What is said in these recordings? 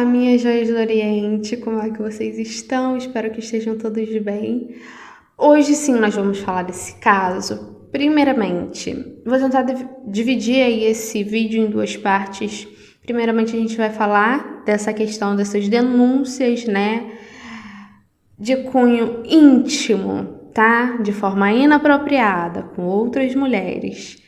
Olá, minhas joias do Oriente, como é que vocês estão? Espero que estejam todos bem. Hoje sim nós vamos falar desse caso. Primeiramente, vou tentar dividir aí esse vídeo em duas partes. Primeiramente a gente vai falar dessa questão dessas denúncias, né, de cunho íntimo, tá? De forma inapropriada com outras mulheres.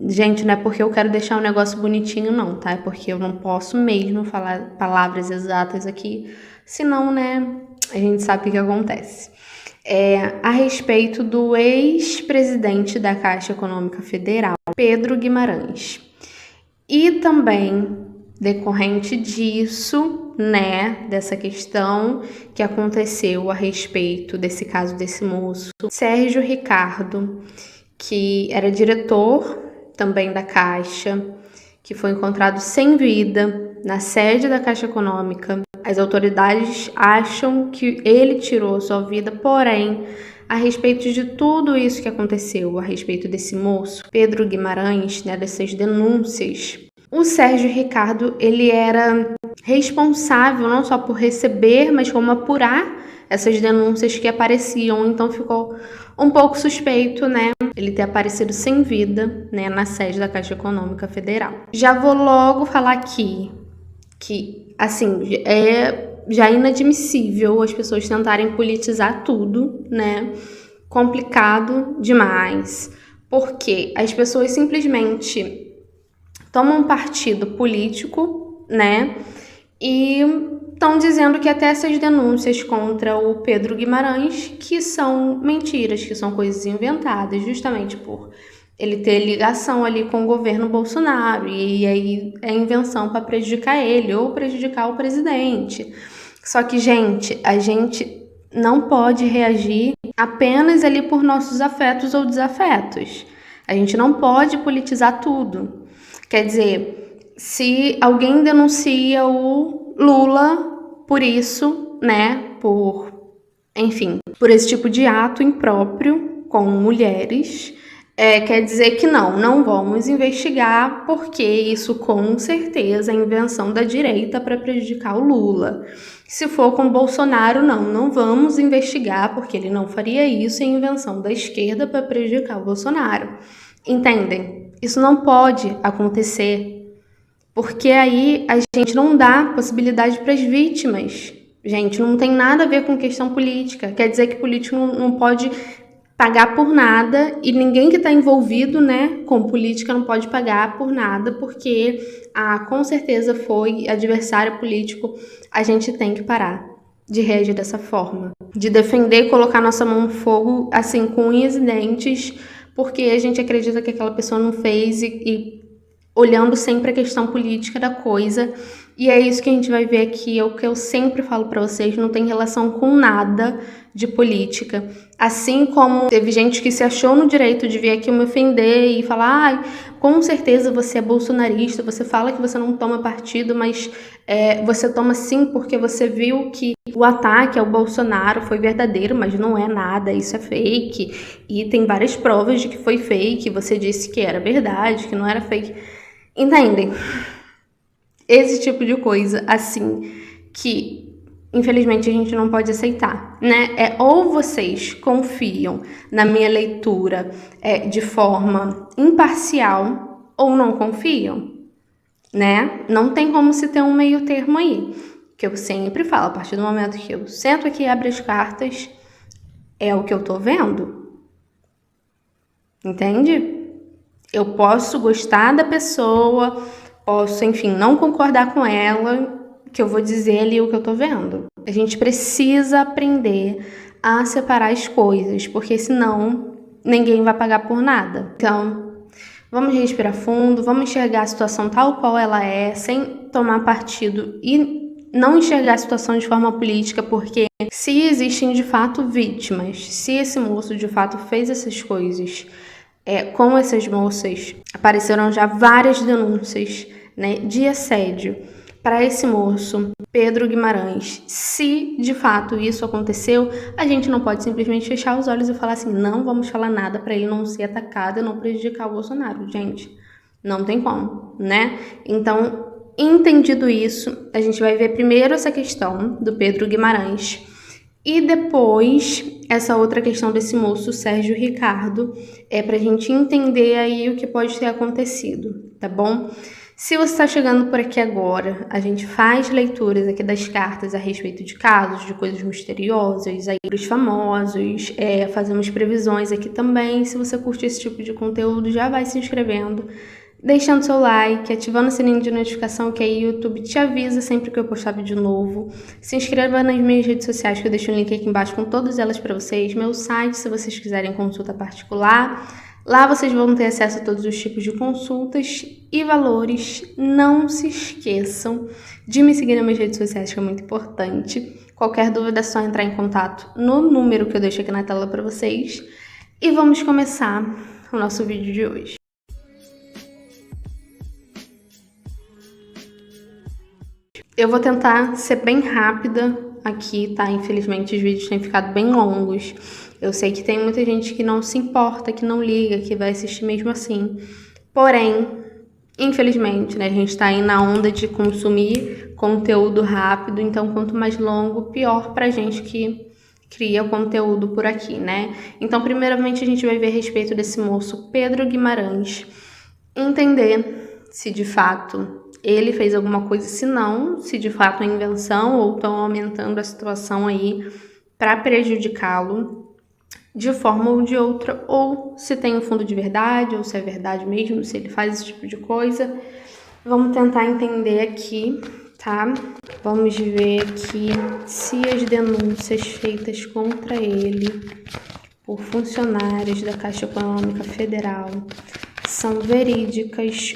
Gente, não é porque eu quero deixar um negócio bonitinho, não, tá? É porque eu não posso mesmo falar palavras exatas aqui, senão, né, a gente sabe o que acontece. A respeito do ex-presidente da Caixa Econômica Federal, Pedro Guimarães. E também, decorrente disso, né, dessa questão que aconteceu a respeito desse caso desse moço, Sérgio Ricardo, que era diretor também da Caixa, que foi encontrado sem vida na sede da Caixa Econômica. As autoridades acham que ele tirou sua vida, porém, a respeito de tudo isso que aconteceu, a respeito desse moço, Pedro Guimarães, né, dessas denúncias, o Sérgio Ricardo, ele era responsável não só por receber, mas como apurar essas denúncias que apareciam, então ficou um pouco suspeito, né, ele ter aparecido sem vida, né, na sede da Caixa Econômica Federal. Já vou logo falar aqui que, assim, já é inadmissível as pessoas tentarem politizar tudo, né, complicado demais, porque as pessoas simplesmente tomam um partido político, né, e estão dizendo que até essas denúncias contra o Pedro Guimarães, que são mentiras, que são coisas inventadas, justamente por ele ter ligação ali com o governo Bolsonaro, e aí é invenção para prejudicar ele ou prejudicar o presidente. Só que, gente, a gente não pode reagir apenas ali por nossos afetos ou desafetos. A gente não pode politizar tudo. Quer dizer, se alguém denuncia o Lula por isso, né, por esse tipo de ato impróprio com mulheres, quer dizer que não vamos investigar, porque isso com certeza é invenção da direita para prejudicar o Lula. Se for com Bolsonaro, não vamos investigar, porque ele não faria isso, é invenção da esquerda para prejudicar o Bolsonaro. Entendem? Isso não pode acontecer, porque aí a gente não dá possibilidade para as vítimas. Gente, não tem nada a ver com questão política. Quer dizer que político não pode pagar por nada, e ninguém que está envolvido, né, com política não pode pagar por nada, porque com certeza foi adversário político. A gente tem que parar de reagir dessa forma, de defender e colocar nossa mão no fogo, assim, com unhas e dentes, porque a gente acredita que aquela pessoa não fez, e olhando sempre a questão política da coisa. E é isso que a gente vai ver aqui, é o que eu sempre falo para vocês, não tem relação com nada de política. Assim como teve gente que se achou no direito de vir aqui me ofender e falar, com certeza você é bolsonarista, você fala que você não toma partido, mas você toma sim porque você viu que o ataque ao Bolsonaro foi verdadeiro, mas não é nada, isso é fake, e tem várias provas de que foi fake, você disse que era verdade, que não era fake. Entendem? Esse tipo de coisa, assim, que infelizmente a gente não pode aceitar, né? Ou vocês confiam na minha leitura de forma imparcial, ou não confiam, né? Não tem como se ter um meio termo aí. Que eu sempre falo, a partir do momento que eu sento aqui e abro as cartas, é o que eu tô vendo. Entende? Eu posso gostar da pessoa, posso, enfim, não concordar com ela, que eu vou dizer ali o que eu tô vendo. A gente precisa aprender a separar as coisas, porque senão ninguém vai pagar por nada. Então, vamos respirar fundo, vamos enxergar a situação tal qual ela é, sem tomar partido e não enxergar a situação de forma política, porque se existem de fato vítimas, se esse moço de fato fez essas coisas com essas moças, apareceram já várias denúncias, né, de assédio para esse moço, Pedro Guimarães. Se de fato isso aconteceu, a gente não pode simplesmente fechar os olhos e falar assim, não vamos falar nada para ele não ser atacado e não prejudicar o Bolsonaro. Gente, não tem como, né? Então, Entendido isso, a gente vai ver primeiro essa questão do Pedro Guimarães e depois essa outra questão desse moço Sérgio Ricardo, pra gente entender aí o que pode ter acontecido, tá bom? Se você está chegando por aqui agora, a gente faz leituras aqui das cartas a respeito de casos, de coisas misteriosas, aí dos famosos, fazemos previsões aqui também. Se você curte esse tipo de conteúdo, já vai se inscrevendo, deixando seu like, ativando o sininho de notificação, que aí o YouTube te avisa sempre que eu postar vídeo novo. Se inscreva nas minhas redes sociais, que eu deixo o link aqui embaixo com todas elas para vocês. Meu site, se vocês quiserem consulta particular. Lá vocês vão ter acesso a todos os tipos de consultas e valores. Não se esqueçam de me seguir nas minhas redes sociais, que é muito importante. Qualquer dúvida é só entrar em contato no número que eu deixo aqui na tela para vocês. E vamos começar o nosso vídeo de hoje. Eu vou tentar ser bem rápida aqui, tá? Infelizmente os vídeos têm ficado bem longos. Eu sei que tem muita gente que não se importa, que não liga, que vai assistir mesmo assim. Porém, infelizmente, né? A gente tá aí na onda de consumir conteúdo rápido, então quanto mais longo, pior pra gente que cria conteúdo por aqui, né? Então, primeiramente, a gente vai ver a respeito desse moço Pedro Guimarães, entender se de fato ele fez alguma coisa, se não, se de fato é invenção ou estão aumentando a situação aí para prejudicá-lo de forma ou de outra, ou se tem um fundo de verdade, ou se é verdade mesmo, se ele faz esse tipo de coisa. Vamos tentar entender aqui, tá? Vamos ver aqui se as denúncias feitas contra ele por funcionários da Caixa Econômica Federal são verídicas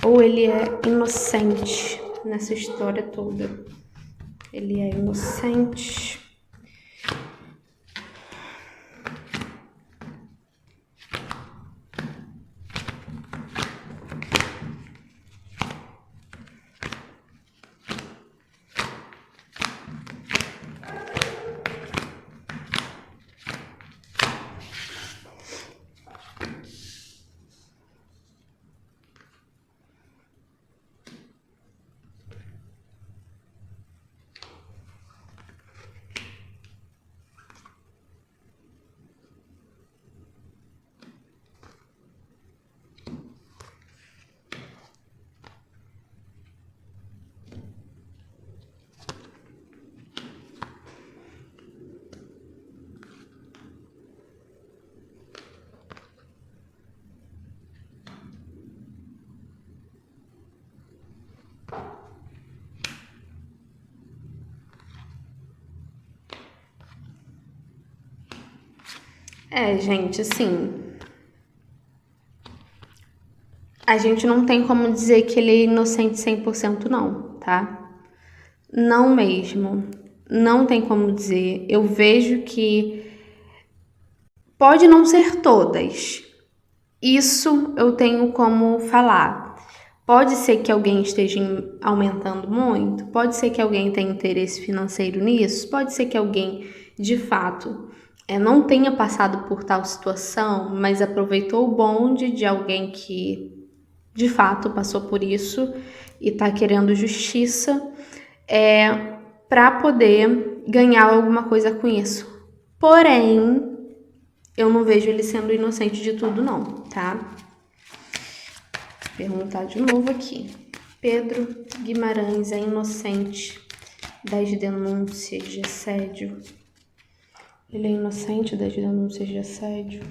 ou ele é inocente nessa história toda. Ele é inocente. Gente, assim, a gente não tem como dizer que ele é inocente 100% não, tá? Não mesmo. Não tem como dizer. Eu vejo que pode não ser todas. Isso eu tenho como falar. Pode ser que alguém esteja aumentando muito, pode ser que alguém tenha interesse financeiro nisso, pode ser que alguém, de fato, não tenha passado por tal situação, mas aproveitou o bonde de alguém que, de fato, passou por isso e está querendo justiça para poder ganhar alguma coisa com isso. Porém, eu não vejo ele sendo inocente de tudo não, tá? Vou perguntar de novo aqui. Pedro Guimarães é inocente das denúncias de assédio? Ele é inocente das denúncias de assédio?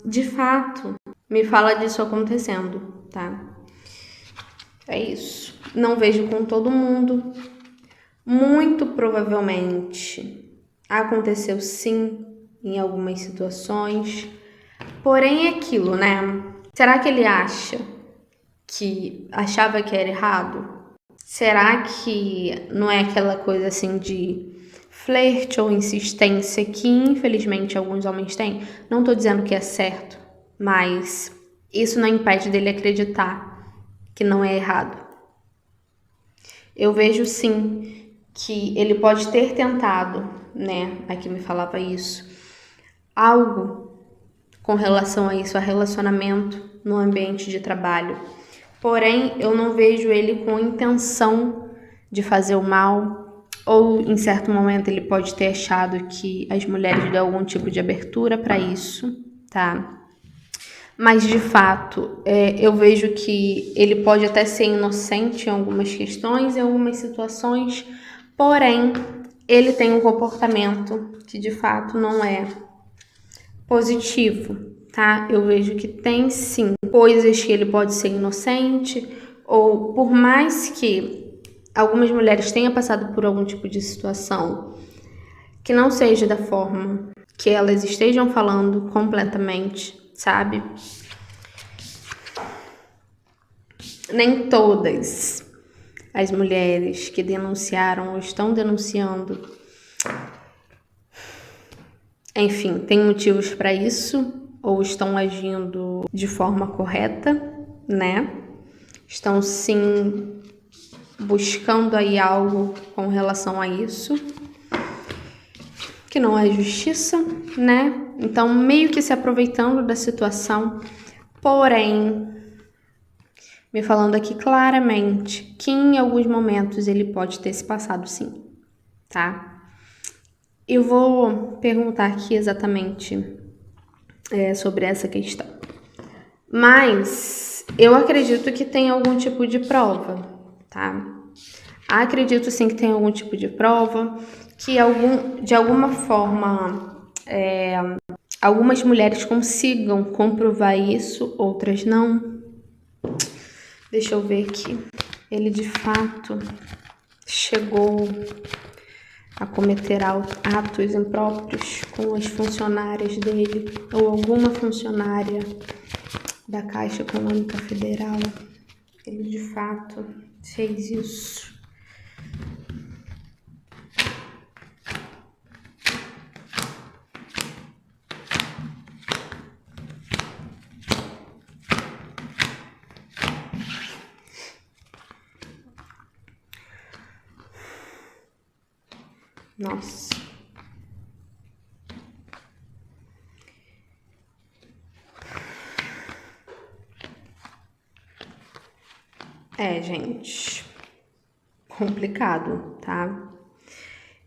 De fato, me fala disso acontecendo, tá? É isso. Não vejo com todo mundo. Muito provavelmente aconteceu sim em algumas situações. Porém, é aquilo, né? Será que ele acha que achava que era errado? Será que não é aquela coisa assim de flerte ou insistência que infelizmente alguns homens têm? Não tô dizendo que é certo, mas isso não impede dele acreditar que não é errado. Eu vejo sim que ele pode ter tentado, né? Aqui me falava isso, algo com relação a isso, a relacionamento no ambiente de trabalho. Porém, eu não vejo ele com intenção de fazer o mal, ou em certo momento ele pode ter achado que as mulheres dão algum tipo de abertura para isso, tá? Mas de fato, eu vejo que ele pode até ser inocente em algumas questões, em algumas situações, porém, ele tem um comportamento que de fato não é positivo, tá? Eu vejo que tem sim coisas que ele pode ser inocente, ou por mais que algumas mulheres tenham passado por algum tipo de situação que não seja da forma que elas estejam falando completamente, sabe? Nem todas as mulheres que denunciaram ou estão denunciando, enfim, tem motivos para isso, ou estão agindo de forma correta, né? Estão sim buscando aí algo com relação a isso, que não é justiça, né? Então, meio que se aproveitando da situação, porém, me falando aqui claramente que em alguns momentos ele pode ter se passado sim, tá? Eu vou perguntar aqui exatamente sobre essa questão. Mas eu acredito que tem algum tipo de prova, tá? Acredito sim que tem algum tipo de prova, que de alguma forma algumas mulheres consigam comprovar isso, outras não. Deixa eu ver aqui. Ele de fato chegou a cometer atos impróprios com as funcionárias dele ou alguma funcionária da Caixa Econômica Federal. Ele de fato fez isso. Nossa. Gente, complicado, tá?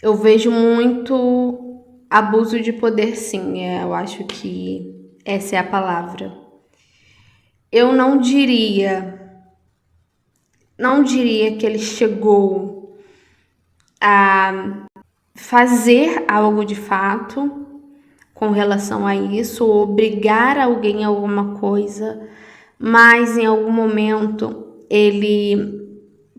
Eu vejo muito abuso de poder, sim. Eu acho que essa é a palavra. Eu não diria que ele chegou a fazer algo de fato com relação a isso, ou obrigar alguém a alguma coisa, mas em algum momento ele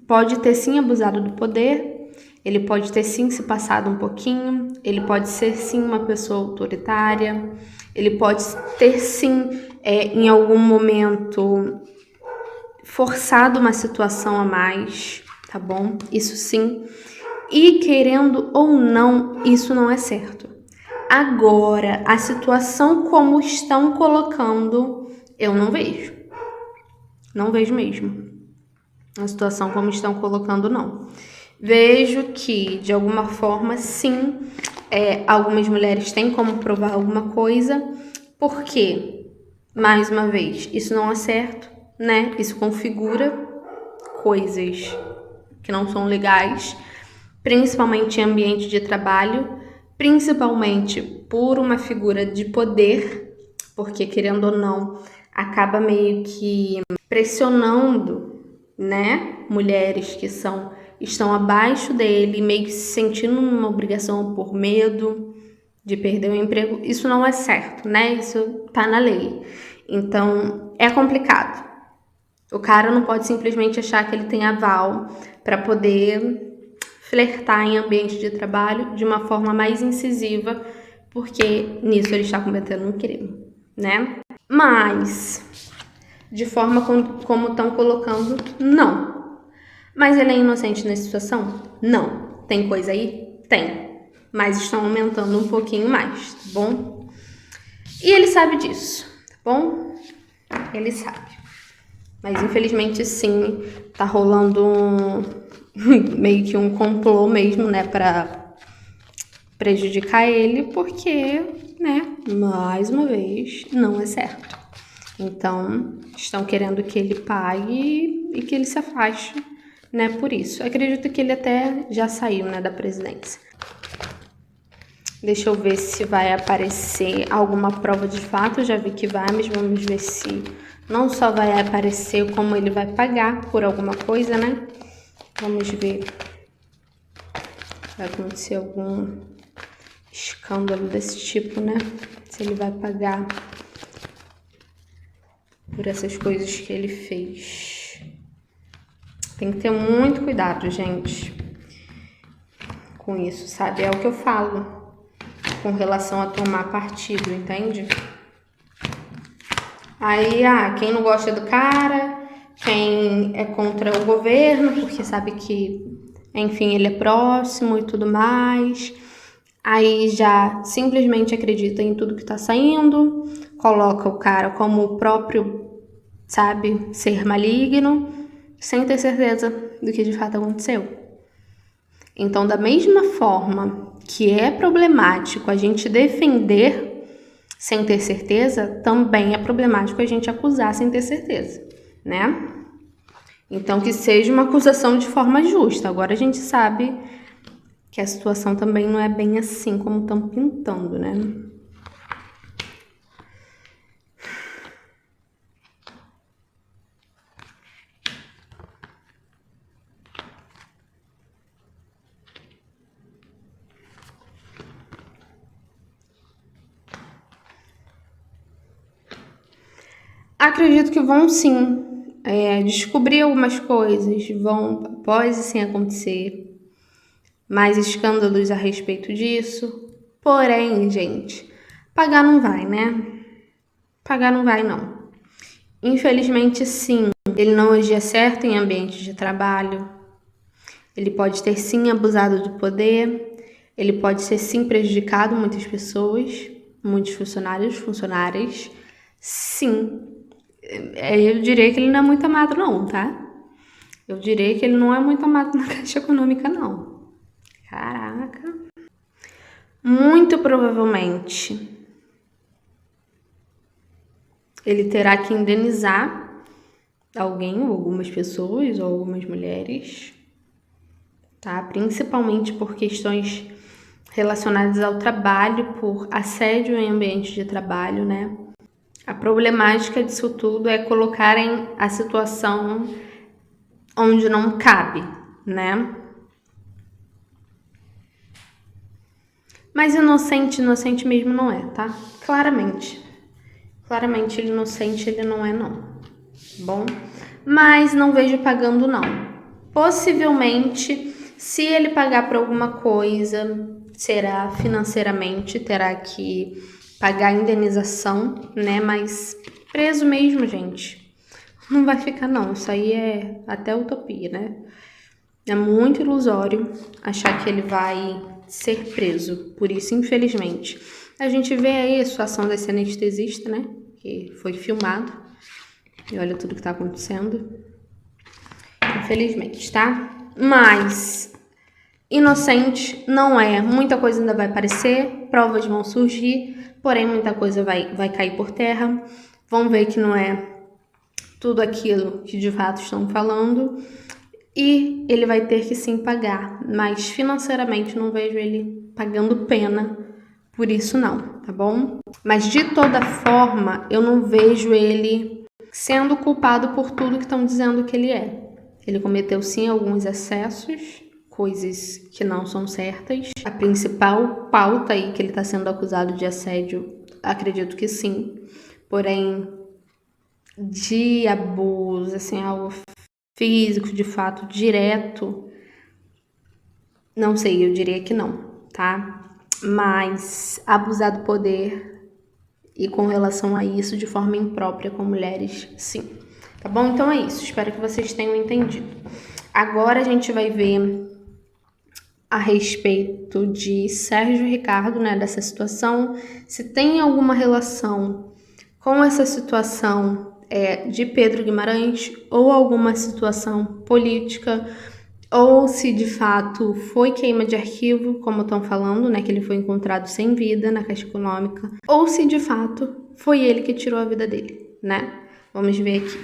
pode ter sim abusado do poder, ele pode ter sim se passado um pouquinho, ele pode ser sim uma pessoa autoritária, ele pode ter sim em algum momento forçado uma situação a mais, tá bom? Isso sim. E querendo ou não, isso não é certo. Agora, a situação como estão colocando, eu não vejo. Não vejo mesmo. A situação como estão colocando, não. Vejo que, de alguma forma, sim, algumas mulheres têm como provar alguma coisa, porque, mais uma vez, isso não é certo, né? Isso configura coisas que não são legais, principalmente em ambiente de trabalho, principalmente por uma figura de poder, porque, querendo ou não, acaba meio que pressionando, né, mulheres que estão abaixo dele, meio que se sentindo numa obrigação por medo de perder o emprego. Isso não é certo, né? Isso tá na lei. Então, é complicado. O cara não pode simplesmente achar que ele tem aval para poder flertar em ambiente de trabalho de uma forma mais incisiva, porque nisso ele está cometendo um crime, né? Mas de forma como estão colocando, não. Mas ele é inocente nessa situação? Não. Tem coisa aí? Tem. Mas estão aumentando um pouquinho mais, tá bom? E ele sabe disso, tá bom? Ele sabe. Mas infelizmente sim, tá rolando meio que um complô mesmo, né, pra prejudicar ele, porque, né, mais uma vez, não é certo. Então, estão querendo que ele pague e que ele se afaste, né, por isso. Acredito que ele até já saiu, né, da presidência. Deixa eu ver se vai aparecer alguma prova de fato. Eu já vi que vai, mas vamos ver se não só vai aparecer como ele vai pagar por alguma coisa, né? Vamos ver. Vai acontecer algum escândalo desse tipo, né? Se ele vai pagar por essas coisas que ele fez. Tem que ter muito cuidado, gente, com isso, sabe? É o que eu falo com relação a tomar partido, entende? Aí, quem não gosta do cara, quem é contra o governo, porque sabe que, enfim, ele é próximo e tudo mais. Aí já simplesmente acredita em tudo que tá saindo, coloca o cara como o próprio, sabe, ser maligno, sem ter certeza do que de fato aconteceu. Então, da mesma forma que é problemático a gente defender sem ter certeza, também é problemático a gente acusar sem ter certeza, né? Então, que seja uma acusação de forma justa. Agora a gente sabe que a situação também não é bem assim como estão pintando, né? Acredito que vão sim descobrir algumas coisas, pode sim acontecer mais escândalos a respeito disso. Porém, gente, pagar não vai, né? Pagar não vai, não. Infelizmente, sim, ele não agia certo em ambiente de trabalho. Ele pode ter sim abusado do poder. Ele pode ser sim prejudicado muitas pessoas, muitos funcionárias. Sim. Eu diria que ele não é muito amado, não, tá? Eu diria que ele não é muito amado na Caixa Econômica, não. Caraca. Muito provavelmente ele terá que indenizar alguém, ou algumas pessoas, ou algumas mulheres, tá? Principalmente por questões relacionadas ao trabalho, por assédio em ambiente de trabalho, né? A problemática disso tudo é colocarem a situação onde não cabe, né? Mas inocente mesmo não é, tá? Claramente ele inocente, ele não é não, bom? Mas não vejo pagando não. Possivelmente, se ele pagar por alguma coisa, será financeiramente, terá que pagar a indenização, né? Mas preso mesmo, gente, não vai ficar não. Isso aí é até utopia, né? É muito ilusório achar que ele vai ser preso. Por isso, infelizmente, a gente vê aí a situação desse anestesista, né? Que foi filmado. E olha tudo que tá acontecendo. Infelizmente, tá? Mas inocente não é. Muita coisa ainda vai aparecer, provas vão surgir, porém muita coisa vai cair por terra. Vão ver que não é tudo aquilo que de fato estão falando. E ele vai ter que sim pagar, mas financeiramente não vejo ele pagando pena por isso não, tá bom? Mas de toda forma, eu não vejo ele sendo culpado por tudo que estão dizendo que ele é. Ele cometeu sim alguns excessos, coisas que não são certas. A principal pauta aí que ele está sendo acusado de assédio, acredito que sim. Porém, de abuso, assim, algo físico, de fato, direto, não sei, eu diria que não, tá? Mas abusar do poder, e com relação a isso de forma imprópria com mulheres, sim. Tá bom? Então é isso. Espero que vocês tenham entendido. Agora a gente vai ver a respeito de Sérgio Ricardo, né, dessa situação, se tem alguma relação com essa situação de Pedro Guimarães ou alguma situação política, ou se de fato foi queima de arquivo, como estão falando, né, que ele foi encontrado sem vida na Caixa Econômica, ou se de fato foi ele que tirou a vida dele, né? Vamos ver aqui.